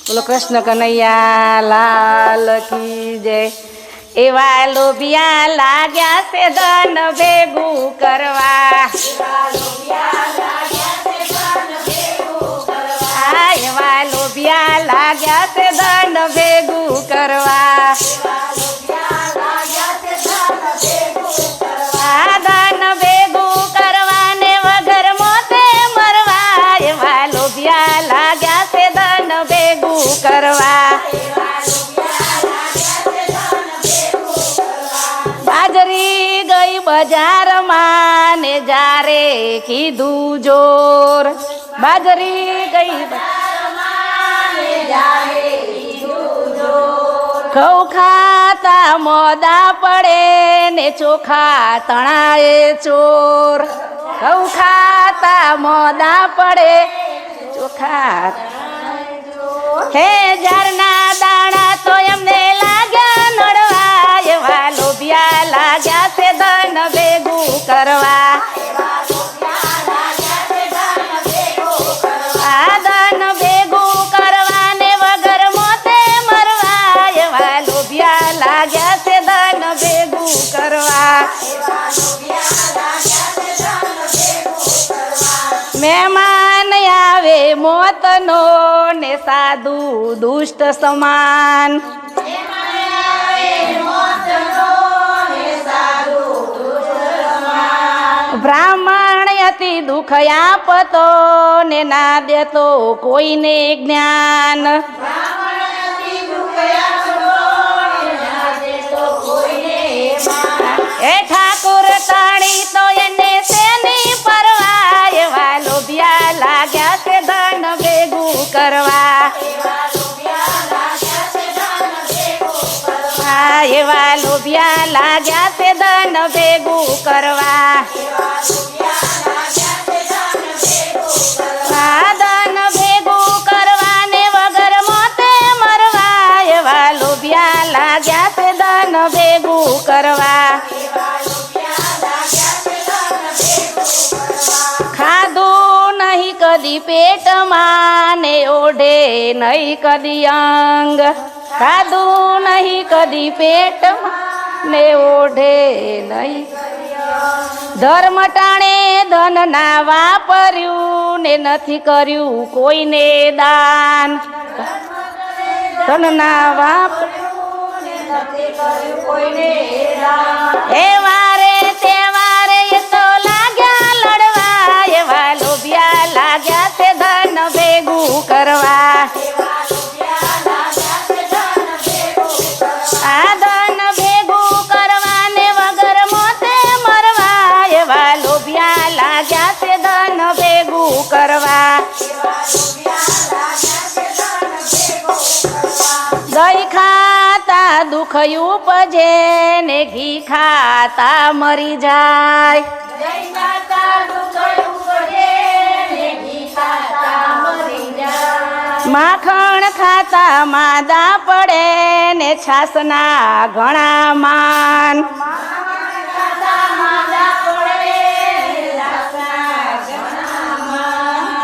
બોલો કૃષ્ણ કનૈયા લાલ કી જય। એવા લોભિયા લાગ્યા છે ધન ભેગું કરવા, એવા લોભિયા લાગ્યા છે ધન ભેગું કરવા, ધન ભેગું કરવા ને વગર મોતે મરવા, એવા લોભિયા લાગ્યા છે ધન ભેગું કરવા। બાજરી ગઈ બજારમાં ને જારે કીધું જોર, બાજરી ગઈ ઘઉં ખાતા મોદા પડે ને ચોખા તણાએ ચોર, ઘઉં ખાતા મોદા પડે ચોખા હે જારના દાણા તો એમને લાગ્યા નડવા, એવા લોભિયા લાગ્યા છે ધન ભેગું કરવા, ધન ભેગું કરવા ને વગર મોતે મરવા, એવા લોભિયા લાગ્યા છે ધન ભેગું કરવા। મહેમાન આવે મોતનો ને સાધુ દુષ્ટ સમાન, બ્રાહ્મણ અતિ દુઃખ આપતો ને ના દેતો કોઈને જ્ઞાન, એ ઠાકુર તાણી તો એને તેની પરવા, એવા લોભિયા લાગ્યા છે ધન ભેગું કરવા, એવા લોભિયા લાગ્યા છે ધન ભેગું કરવા, ધન ભેગું કરવા ને વગર મોતે મરવા, એવા લોભિયા લાગ્યા છે ધન ભેગું કરવા। ખાધું નહીં કદી પેટમાં ને ઓઢે નહીં કદી અંગ, ખાધું નહીં કદી પેટમાં ને ઓઢે નહીં, ધર્મ ટાણે ધન ના વાપર્યું ને નથી કર્યું કોઈને દાન, ધન ના વાપર્યું ને નથી કર્યું કોઈને દાન, એ વારે તે વારે એ તો લાગ્યા લડવા, એવા લોભિયા લાગ્યા છે ધન ભેગું કરવા, ધન ભેગું કરવા ને વગર મોતે મરવા, એવા લોભિયા લાગ્યા છે ધન ભેગું કરવા। દહીં ખાતા દુઃખ ઉપજે ને ઘી ખાતા મરી જાય, માખણ ખાતા માદા પડે ને છાસના ઘણા માન,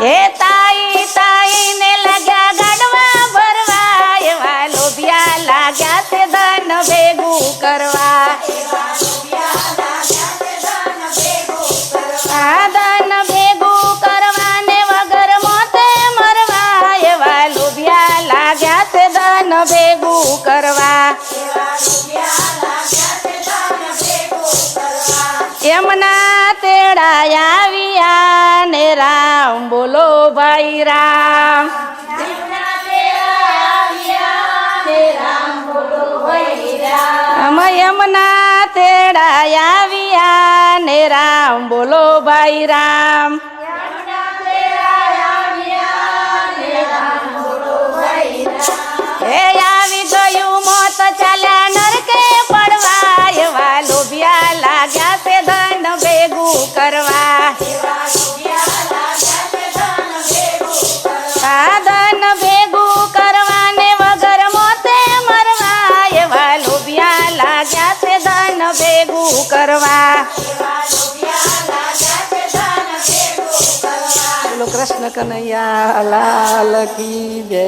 હે તાઈ તાઈ ને લાગ્યા ગાડવા ભરવા, એવા લોભિયા લાગ્યા છે ધન ભેગું કરવા, ધન ભેગું કરવા ને વગર મોતે મરવા, એવા લોભિયા લાગ્યા છે ધન ભેગું કરવા। એમના તેડા આવ્યા ને રામ બોલો ભાઈ રામ, એમના તેડા આવ્યા ને રામ બોલો ભાઈ રામ, હે આવી ગયું મોત ચાલ્યા નરકે પડવા, એવા લોભિયા લાગ્યા છે ધન ભેગું કરવા, ધન ભેગું કરવા ને વગર મોતે મરવા, એવા લોભિયા લાગ્યા છે ધન ભેગું કરવા। બોલો કૃષ્ણ કનૈયા લાલ કી જય।